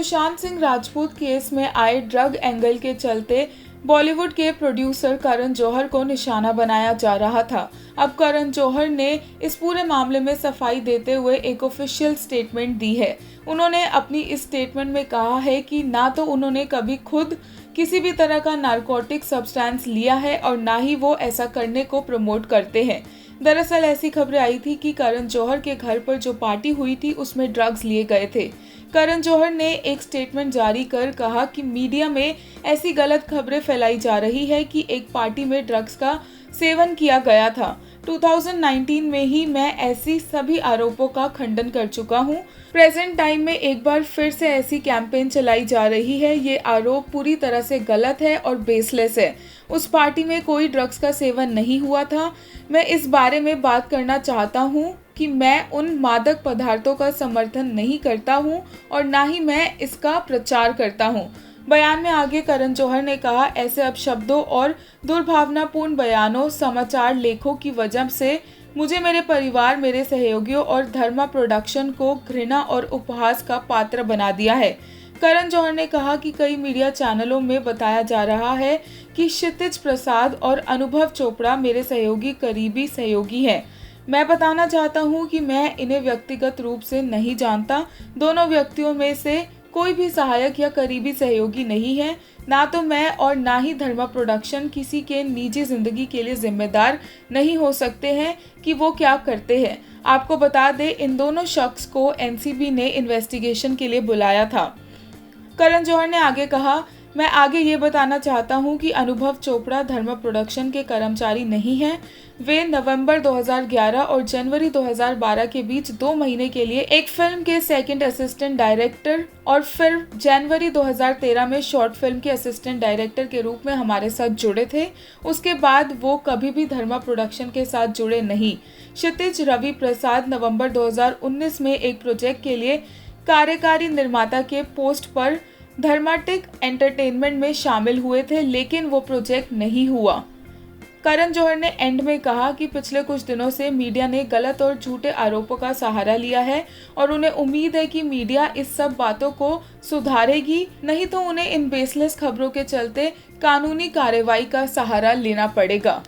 Sushant Singh Rajput case में आए drug angle के चलते बॉलीवुड के प्रोड्यूसर करण जौहर को निशाना बनाया जा रहा था। अब करण जौहर ने इस पूरे मामले में सफाई देते हुए एक ऑफिशियल स्टेटमेंट दी है। उन्होंने अपनी इस स्टेटमेंट में कहा है कि ना तो उन्होंने कभी खुद किसी भी तरह का नारकोटिक सब्सटेंस लिया है और ना ही वो ऐसा करने को प्रमोट करते हैं। दरअसल ऐसी खबरें आई थी कि करण जौहर के घर पर जो पार्टी हुई थी उसमें ड्रग्स लिए गए थे। करण जौहर ने एक स्टेटमेंट जारी कर कहा कि मीडिया में ऐसी गलत खबरें फैलाई जा रही है कि एक पार्टी में ड्रग्स का सेवन किया गया था। 2019 में ही मैं ऐसी सभी आरोपों का खंडन कर चुका हूं। प्रेजेंट टाइम में एक बार फिर से ऐसी कैंपेन चलाई जा रही है। ये आरोप पूरी तरह से गलत है और बेसलेस है। उस पार्टी में कोई ड्रग्स का सेवन नहीं हुआ था। मैं इस बारे में बात करना चाहता हूं कि मैं उन मादक पदार्थों का समर्थन नहीं करता हूं और ना ही मैं इसका प्रचार करता हूं। बयान में आगे करण जौहर ने कहा, ऐसे अपशब्दों और दुर्भावनापूर्ण बयानों, समाचार लेखों की वजह से मुझे मेरे परिवार, मेरे सहयोगियों और धर्मा प्रोडक्शन को घृणा और उपहास का पात्र बना दिया है। करण जौहर ने कहा कि कई मीडिया चैनलों में बताया जा रहा है कि क्षितिज प्रसाद और अनुभव चोपड़ा मेरे सहयोगी, करीबी सहयोगी हैं। मैं बताना चाहता हूं कि मैं इन्हें व्यक्तिगत रूप से नहीं जानता। दोनों व्यक्तियों में से कोई भी सहायक या करीबी सहयोगी नहीं है। ना तो मैं और ना ही धर्मा प्रोडक्शन किसी के निजी जिंदगी के लिए जिम्मेदार नहीं हो सकते हैं कि वो क्या करते हैं। आपको बता दें, इन दोनों शख्स को एनसीबी ने इन्वेस्टिगेशन के लिए बुलाया था। करण जौहर ने आगे कहा, मैं आगे ये बताना चाहता हूँ कि अनुभव चोपड़ा धर्मा प्रोडक्शन के कर्मचारी नहीं हैं। वे नवंबर 2011 और जनवरी 2012 के बीच 2 महीने के लिए एक फिल्म के सेकंड असिस्टेंट डायरेक्टर और फिर जनवरी 2013 में शॉर्ट फिल्म के असिस्टेंट डायरेक्टर के रूप में हमारे साथ जुड़े थे। उसके बाद वो कभी भी धर्मा प्रोडक्शन के साथ जुड़े नहीं। क्षितिज रवि प्रसाद नवंबर 2019 में एक प्रोजेक्ट के लिए कार्यकारी निर्माता के पोस्ट पर धर्माटिक एंटरटेनमेंट में शामिल हुए थे, लेकिन वो प्रोजेक्ट नहीं हुआ। करण जौहर ने एंड में कहा कि पिछले कुछ दिनों से मीडिया ने गलत और झूठे आरोपों का सहारा लिया है और उन्हें उम्मीद है कि मीडिया इस सब बातों को सुधारेगी, नहीं तो उन्हें इन बेसलेस खबरों के चलते कानूनी कार्रवाई का सहारा लेना पड़ेगा।